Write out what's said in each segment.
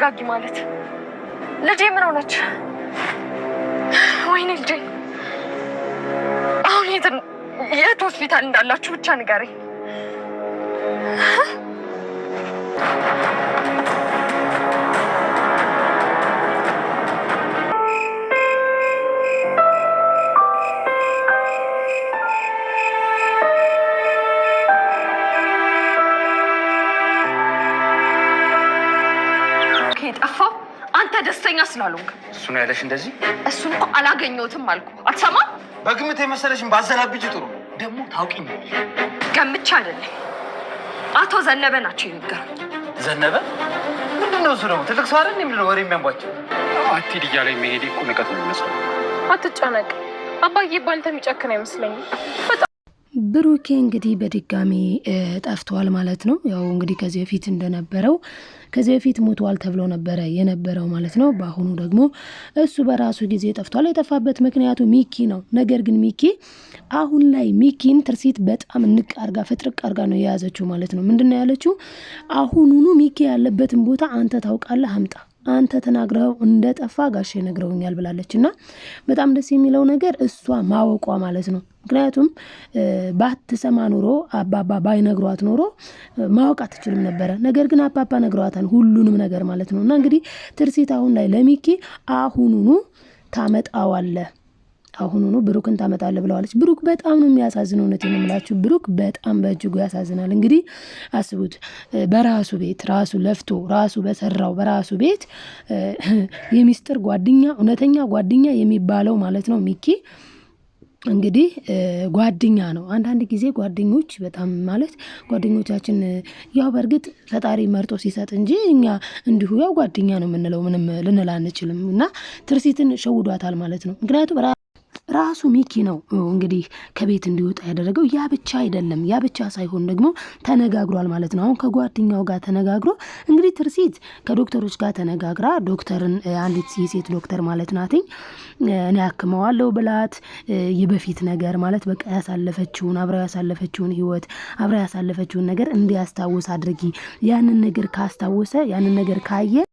ተረጋጊ ማለት ልጄ ምን ሆነች? ወይኔ ልጄ አሁን የት ሆስፒታል እንዳላችሁ ብቻ ንገረኝ። ጠፋው አንተ ደስተኛ ስላልሆንክ እሱ ነው ያለሽ እንደዚህ? እሱን እኮ አላገኘሁትም አልኩ። አትሰማም? በግምት የመሰለሽን ባዘናብጅ ጥሩ ነው። ደግሞ ታውቂኝ ገምቻ አይደለም አቶ ዘነበ ናቸው የነገሩኝ። ዘነበ? ምንድነው እሱ ደግሞ? ትልቅ ሰው አይደል? ምንድነው ወሬ የሚያንቧቸው? አትሂድ እያለኝ መሄዴ እኮ ንቀት ነው የሚመስለው። አትጨነቅ አባዬ ባንተ የሚጨክን አይመስለኝም። ብሩኬ እንግዲህ በድጋሚ ጠፍቷል ማለት ነው። ያው እንግዲህ ከዚህ በፊት እንደነበረው ከዚህ በፊት ሞቷል ተብሎ ነበረ የነበረው ማለት ነው። በአሁኑ ደግሞ እሱ በራሱ ጊዜ ጠፍቷል። የጠፋበት ምክንያቱ ሚኪ ነው። ነገር ግን ሚኪ አሁን ላይ ሚኪን ትርሲት በጣም ንቅ አርጋ ፍጥርቅ አርጋ ነው የያዘችው ማለት ነው። ምንድነው ያለችው? አሁኑኑ ሚኪ ያለበትን ቦታ አንተ ታውቃለህ፣ አምጣ አንተ ተናግረው እንደጠፋ ጋሼ ነግረውኛል ብላለች። እና በጣም ደስ የሚለው ነገር እሷ ማወቋ ማለት ነው። ምክንያቱም ባትሰማ ኖሮ አባባ ባይነግሯት ኖሮ ማወቅ አትችልም ነበረ። ነገር ግን አባባ ነግሯታል ሁሉንም ነገር ማለት ነው። እና እንግዲህ ትርሲት አሁን ላይ ለሚኪ አሁኑኑ ታመጣዋለህ፣ አሁኑኑ ብሩክን ታመጣለህ ብለዋለች። ብሩክ በጣም ነው የሚያሳዝነው። እውነቴን ነው የምላችሁ፣ ብሩክ በጣም በእጅጉ ያሳዝናል። እንግዲህ አስቡት፣ በራሱ ቤት ራሱ ለፍቶ ራሱ በሰራው በራሱ ቤት የሚስጥር ጓደኛ እውነተኛ ጓደኛ የሚባለው ማለት ነው ሚኪ እንግዲህ ጓደኛ ነው። አንዳንድ ጊዜ ጓደኞች በጣም ማለት ጓደኞቻችን ያው በእርግጥ ፈጣሪ መርጦ ሲሰጥ እንጂ እኛ እንዲሁ ያው ጓደኛ ነው የምንለው ምንም ልንል አንችልም። እና ትርሲትን ሸውዷታል ማለት ነው። ምክንያቱም ራሱ ሚኪ ነው እንግዲህ ከቤት እንዲወጣ ያደረገው። ያ ብቻ አይደለም፣ ያ ብቻ ሳይሆን ደግሞ ተነጋግሯል ማለት ነው። አሁን ከጓደኛው ጋር ተነጋግሮ እንግዲህ ትርሲት ከዶክተሮች ጋር ተነጋግራ ዶክተርን አንዲት የሴት ዶክተር ማለት ናትኝ እኔ አክመዋለሁ ብላት የበፊት ነገር ማለት በቃ ያሳለፈችውን አብራ ያሳለፈችውን ህይወት አብራ ያሳለፈችውን ነገር እንዲያስታውስ አድርጊ። ያንን ነገር ካስታወሰ ያንን ነገር ካየ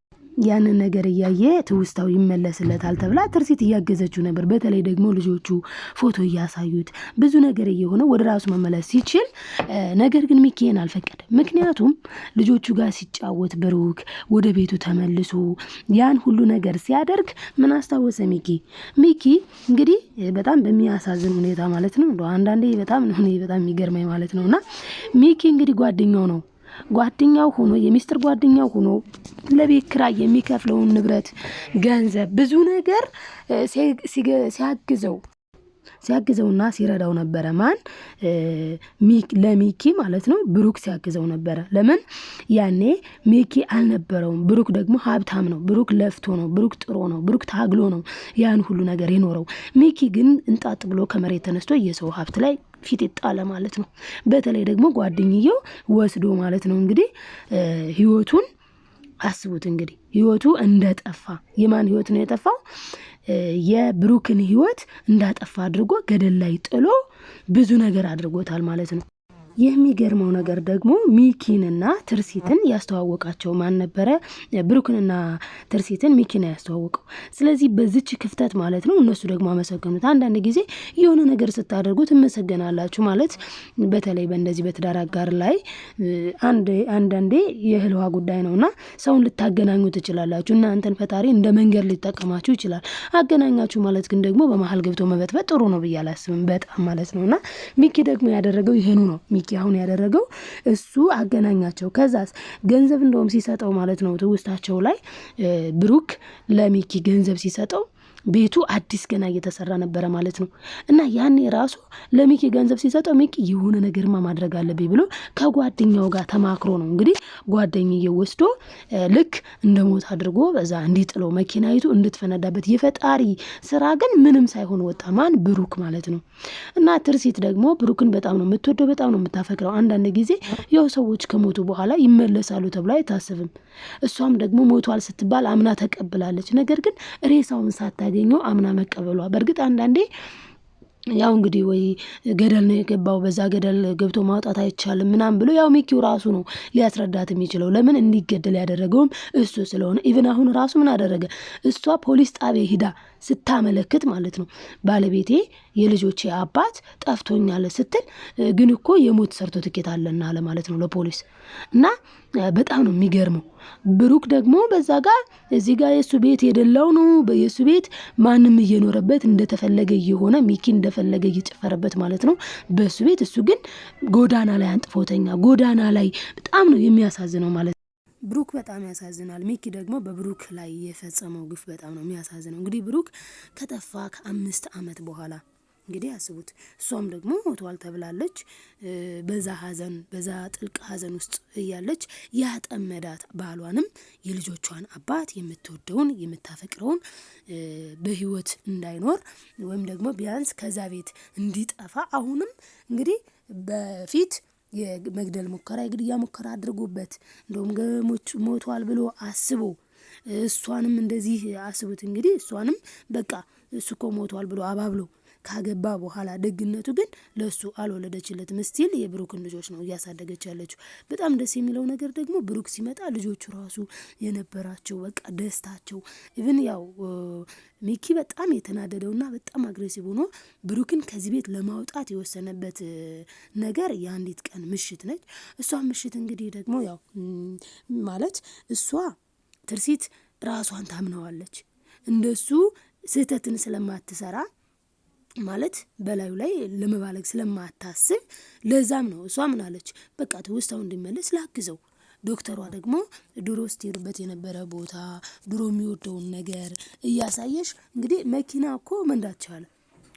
ያንን ነገር እያየ ትውስታው ይመለስለታል ተብላ ትርሲት እያገዘችው ነበር። በተለይ ደግሞ ልጆቹ ፎቶ እያሳዩት ብዙ ነገር እየሆነ ወደ ራሱ መመለስ ሲችል፣ ነገር ግን ሚኪን አልፈቀደ። ምክንያቱም ልጆቹ ጋር ሲጫወት ብሩክ ወደ ቤቱ ተመልሶ ያን ሁሉ ነገር ሲያደርግ ምን አስታወሰ ሚኪ እንግዲህ በጣም በሚያሳዝን ሁኔታ ማለት ነው። አንዳንዴ በጣም የሚገርመኝ ማለት ነውና ሚኪ እንግዲህ ጓደኛው ሆኖ የሚስጥር ጓደኛው ሆኖ ለቤት ኪራይ የሚከፍለውን ንብረት ገንዘብ ብዙ ነገር ሲያግዘውና ሲረዳው ነበረ። ማን ለሚኪ ማለት ነው። ብሩክ ሲያግዘው ነበረ። ለምን ያኔ ሚኪ አልነበረውም። ብሩክ ደግሞ ሀብታም ነው። ብሩክ ለፍቶ ነው። ብሩክ ጥሮ ነው። ብሩክ ታግሎ ነው ያን ሁሉ ነገር የኖረው። ሚኪ ግን እንጣጥ ብሎ ከመሬት ተነስቶ የሰው ሀብት ላይ ፊት ይጣለ ማለት ነው። በተለይ ደግሞ ጓደኛው ወስዶ ማለት ነው እንግዲህ ህይወቱን አስቡት። እንግዲህ ህይወቱ እንደጠፋ የማን ህይወት ነው የጠፋው? የብሩክን ህይወት እንዳጠፋ አድርጎ ገደል ላይ ጥሎ ብዙ ነገር አድርጎታል ማለት ነው። የሚገርመው ነገር ደግሞ ሚኪንና ትርሲትን ያስተዋወቃቸው ማን ነበረ? ብሩክንና ትርሲትን ሚኪን ያስተዋወቀው። ስለዚህ በዚች ክፍተት ማለት ነው እነሱ ደግሞ አመሰገኑት። አንዳንድ ጊዜ የሆነ ነገር ስታደርጉ ትመሰገናላችሁ ማለት በተለይ በእንደዚህ በትዳር አጋር ላይ አንዳንዴ የህልዋ ጉዳይ ነውና ሰውን ልታገናኙ ትችላላችሁ። እናንተን ፈጣሪ እንደ መንገድ ሊጠቀማችሁ ይችላል። አገናኛችሁ ማለት ግን ደግሞ በመሀል ገብቶ መበጥበጥ ጥሩ ነው ብዬ አላስብም በጣም ማለት ነውና ሚኪ ደግሞ ያደረገው ይሄኑ ነው። ሚኪ አሁን ያደረገው እሱ አገናኛቸው። ከዛስ ገንዘብ እንደውም ሲሰጠው ማለት ነው ትውስታቸው ላይ ብሩክ ለሚኪ ገንዘብ ሲሰጠው ቤቱ አዲስ ገና እየተሰራ ነበረ ማለት ነው። እና ያኔ ራሱ ለሚኪ ገንዘብ ሲሰጠው ሚኪ የሆነ ነገርማ ማድረግ አለብኝ ብሎ ከጓደኛው ጋር ተማክሮ ነው እንግዲህ ጓደኛዬ ወስዶ ልክ እንደሞት አድርጎ በዛ እንዲጥለው መኪናይቱ እንድትፈነዳበት የፈጣሪ ስራ ግን ምንም ሳይሆን ወጣ። ማን? ብሩክ ማለት ነው። እና ትርሲት ደግሞ ብሩክን በጣም ነው የምትወደው፣ በጣም ነው የምታፈቅረው። አንዳንድ ጊዜ ያው ሰዎች ከሞቱ በኋላ ይመለሳሉ ተብሎ አይታሰብም። እሷም ደግሞ ሞቷል ስትባል አምና ተቀብላለች። ነገር ግን ሬሳውን ሳታገኘው አምና መቀበሏ በእርግጥ አንዳንዴ ያው እንግዲህ ወይ ገደል ነው የገባው፣ በዛ ገደል ገብቶ ማውጣት አይቻልም ምናምን ብሎ ያው ሚኪው ራሱ ነው ሊያስረዳት የሚችለው። ለምን እንዲገደል ያደረገውም እሱ ስለሆነ ኢቭን አሁን ራሱ ምን አደረገ? እሷ ፖሊስ ጣቢያ ሂዳ ስታመለክት ማለት ነው ባለቤቴ የልጆቼ አባት ጠፍቶኛል ስትል ግን እኮ የሞት ሰርተፍኬት አለና አለ ማለት ነው ለፖሊስ። እና በጣም ነው የሚገርመው። ብሩክ ደግሞ በዛ ጋር እዚህ ጋር የእሱ ቤት የደላው ነው፣ የእሱ ቤት ማንም እየኖረበት እንደተፈለገ እየሆነ ሚኪ እንደፈለገ እየጨፈረበት ማለት ነው በእሱ ቤት። እሱ ግን ጎዳና ላይ አንጥፎተኛ፣ ጎዳና ላይ በጣም ነው የሚያሳዝነው ማለት ነው። ብሩክ በጣም ያሳዝናል። ሚኪ ደግሞ በብሩክ ላይ የፈጸመው ግፍ በጣም ነው የሚያሳዝነው። እንግዲህ ብሩክ ከጠፋ ከ5 ዓመት በኋላ እንግዲህ አስቡት። እሷም ደግሞ ሞቷል ተብላለች። በዛ ሀዘን በዛ ጥልቅ ሀዘን ውስጥ እያለች ያጠመዳት ባሏንም የልጆቿን አባት የምትወደውን የምታፈቅረውን በህይወት እንዳይኖር ወይም ደግሞ ቢያንስ ከዛ ቤት እንዲጠፋ አሁንም እንግዲህ በፊት የመግደል ሙከራ የግድያ ሙከራ አድርጎበት እንደውም ሞቷል ብሎ አስቦ እሷንም እንደዚህ አስቡት እንግዲህ እሷንም በቃ እሱ እኮ ሞቷል ብሎ አባብሎ ካገባ በኋላ ደግነቱ ግን ለሱ አልወለደችለትም። ስቲል የብሩክን ልጆች ነው እያሳደገች ያለችው። በጣም ደስ የሚለው ነገር ደግሞ ብሩክ ሲመጣ ልጆቹ ራሱ የነበራቸው በቃ ደስታቸው ኢቭን ያው ሚኪ በጣም የተናደደውና በጣም አግሬሲቭ ሆኖ ብሩክን ከዚህ ቤት ለማውጣት የወሰነበት ነገር የአንዲት ቀን ምሽት ነች። እሷ ምሽት እንግዲህ ደግሞ ያው ማለት እሷ ትርሲት ራሷን ታምነዋለች እንደሱ ስህተትን ስለማትሰራ ማለት በላዩ ላይ ለመባለግ ስለማታስብ ለዛም ነው እሷ ምን አለች በቃ ትውስታው እንዲመለስ ላግዘው። ዶክተሯ ደግሞ ድሮ ስትሄድበት የነበረ ቦታ ድሮ የሚወደውን ነገር እያሳየሽ እንግዲህ መኪና እኮ መንዳት ቻለ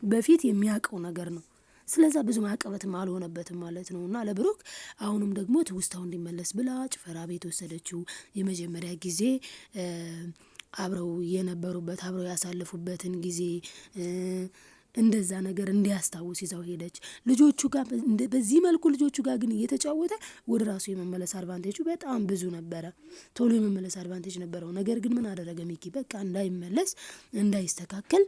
በፊት የሚያውቀው ነገር ነው። ስለዛ ብዙ ማቀበትም አልሆነበትም ማለት ነው። እና ለብሩክ አሁንም ደግሞ ትውስታው እንዲመለስ ብላ ጭፈራ ቤት ወሰደችው። የመጀመሪያ ጊዜ አብረው የነበሩበት አብረው ያሳለፉበትን ጊዜ እንደዛ ነገር እንዲያስታውስ ይዛው ሄደች። ልጆቹ ጋር በዚህ መልኩ ልጆቹ ጋር ግን እየተጫወተ ወደ ራሱ የመመለስ አድቫንቴጁ በጣም ብዙ ነበረ። ቶሎ የመመለስ አድቫንቴጅ ነበረው። ነገር ግን ምን አደረገ ሚኪ? በቃ እንዳይመለስ እንዳይስተካከል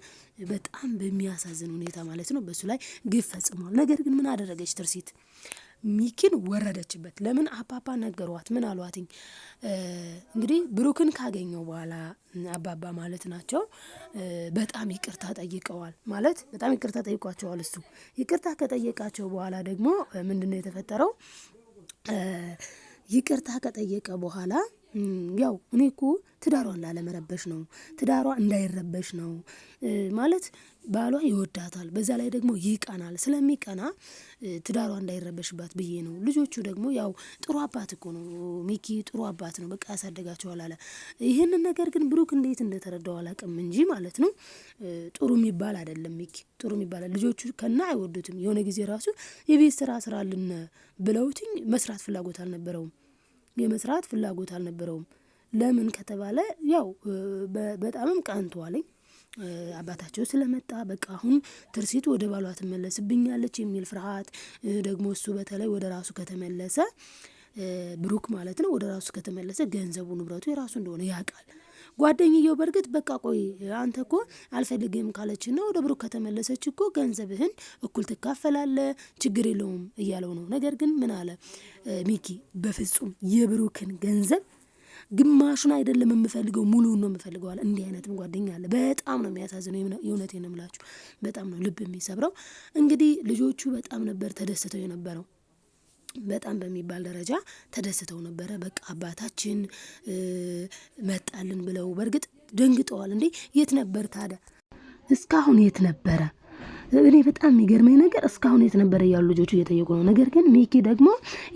በጣም በሚያሳዝን ሁኔታ ማለት ነው በሱ ላይ ግፍ ፈጽሟል። ነገር ግን ምን አደረገች ትርሲት? ሚኪን ወረደችበት። ለምን? አባባ ነገሯት። ምን አሏትኝ? እንግዲህ ብሩክን ካገኘው በኋላ አባባ ማለት ናቸው በጣም ይቅርታ ጠይቀዋል። ማለት በጣም ይቅርታ ጠይቋቸዋል። እሱ ይቅርታ ከጠየቃቸው በኋላ ደግሞ ምንድነው የተፈጠረው? ይቅርታ ከጠየቀ በኋላ ያው እኔ እኮ ትዳሯን ላለመረበሽ ነው፣ ትዳሯ እንዳይረበሽ ነው ማለት ባሏ ይወዳታል፣ በዛ ላይ ደግሞ ይቀናል። ስለሚቀና ትዳሯ እንዳይረበሽባት ብዬ ነው። ልጆቹ ደግሞ ያው ጥሩ አባት እኮ ነው ሚኪ፣ ጥሩ አባት ነው፣ በቃ ያሳደጋቸዋል አለ። ይህንን ነገር ግን ብሩክ እንዴት እንደተረዳው አላውቅም እንጂ ማለት ነው ጥሩ የሚባል አይደለም ሚኪ፣ ጥሩ የሚባል ልጆቹ ከና አይወዱትም። የሆነ ጊዜ ራሱ የቤት ስራ ስራልን ብለውትኝ መስራት ፍላጎት አልነበረውም፣ የመስራት ፍላጎት አልነበረውም። ለምን ከተባለ ያው በጣምም ቀንቷልኝ አባታቸው ስለመጣ በቃ አሁን ትርሲት ወደ ባሏ ትመለስብኛለች የሚል ፍርሃት ደግሞ እሱ በተለይ ወደ ራሱ ከተመለሰ ብሩክ ማለት ነው ወደ ራሱ ከተመለሰ ገንዘቡ ንብረቱ የራሱ እንደሆነ ያውቃል። ጓደኛዬው በርግጥ በቃ ቆይ አንተ እኮ አልፈልግም ካለችና ወደ ብሩክ ከተመለሰች እኮ ገንዘብህን እኩል ትካፈላለህ ችግር የለውም እያለው ነው። ነገር ግን ምን አለ ሚኪ? በፍጹም የብሩክን ገንዘብ ግማሹን አይደለም የምፈልገው ሙሉውን ነው የምፈልገው አለ። እንዲህ አይነትም ጓደኛ አለ። በጣም ነው የሚያሳዝነው። የእውነቴን ነው የምላችሁ፣ በጣም ነው ልብ የሚሰብረው። እንግዲህ ልጆቹ በጣም ነበር ተደስተው የነበረው፣ በጣም በሚባል ደረጃ ተደስተው ነበረ። በቃ አባታችን መጣልን ብለው በእርግጥ ደንግጠዋል። እንዴ የት ነበር ታዲያ? እስካሁን የት ነበረ? እኔ በጣም የሚገርመኝ ነገር እስካሁን የት ነበረ እያሉ ልጆቹ እየጠየቁ ነው። ነገር ግን ሚኪ ደግሞ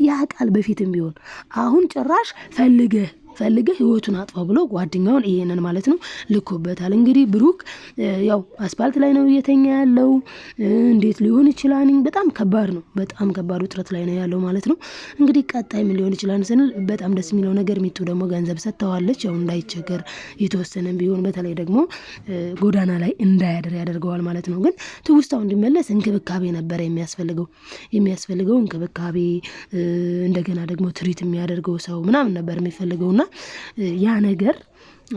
ያ ቃል በፊትም ቢሆን አሁን ጭራሽ ፈልገህ ህይወቱን አጥፋው ብሎ ጓደኛውን ይሄንን ማለት ነው ልኮበታል። እንግዲህ ብሩክ ያው አስፓልት ላይ ነው እየተኛ ያለው። እንዴት ሊሆን ይችላል? በጣም ከባድ ነው። በጣም ከባድ ውጥረት ላይ ነው ያለው ማለት ነው። እንግዲህ ቀጣይ ምን ሊሆን ይችላል ስንል በጣም ደስ የሚለው ነገር ሚቱ ደግሞ ገንዘብ ሰጥተዋለች። ያው እንዳይቸገር የተወሰነም ቢሆን በተለይ ደግሞ ጎዳና ላይ እንዳያደር ያደርገዋል ማለት ነው። ግን ትውስታው እንዲመለስ እንክብካቤ ነበረ የሚያስፈልገው እንክብካቤ፣ እንደገና ደግሞ ትሪት የሚያደርገው ሰው ምናምን ነበር የሚፈልገውና ያ ነገር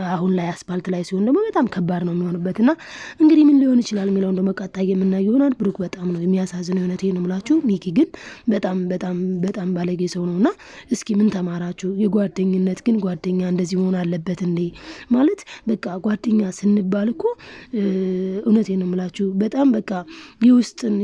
አሁን ላይ አስፓልት ላይ ሲሆን ደግሞ በጣም ከባድ ነው የሚሆንበት እና እንግዲህ ምን ሊሆን ይችላል የሚለውን ደግሞ ቀጣይ የምናየው ይሆናል። ብሩክ በጣም ነው የሚያሳዝነው። እውነቴን ነው የምላችሁ። ሚኪ ግን በጣም በጣም በጣም ባለጌ ሰው ነው እና እስኪ ምን ተማራችሁ? የጓደኝነት ግን ጓደኛ እንደዚህ መሆን አለበት እንዴ? ማለት በቃ ጓደኛ ስንባል እኮ እውነቴን ነው የምላችሁ በጣም በቃ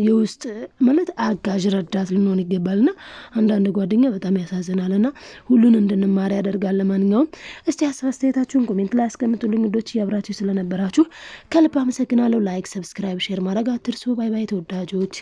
የውስጥ ማለት አጋዥ ረዳት ልንሆን ይገባል እና አንዳንድ ጓደኛ በጣም ያሳዝናል እና ሁሉን እንድንማር ያደርጋል። ለማንኛውም እስቲ አስተያየታችሁን ኮሜንት ላይ አስቀምጡልኝ። ውዶች አብራችሁ ስለነበራችሁ ከልብ አመሰግናለሁ። ላይክ፣ ሰብስክራይብ፣ ሼር ማድረግ አትርሱ። ባይ ባይ ተወዳጆች።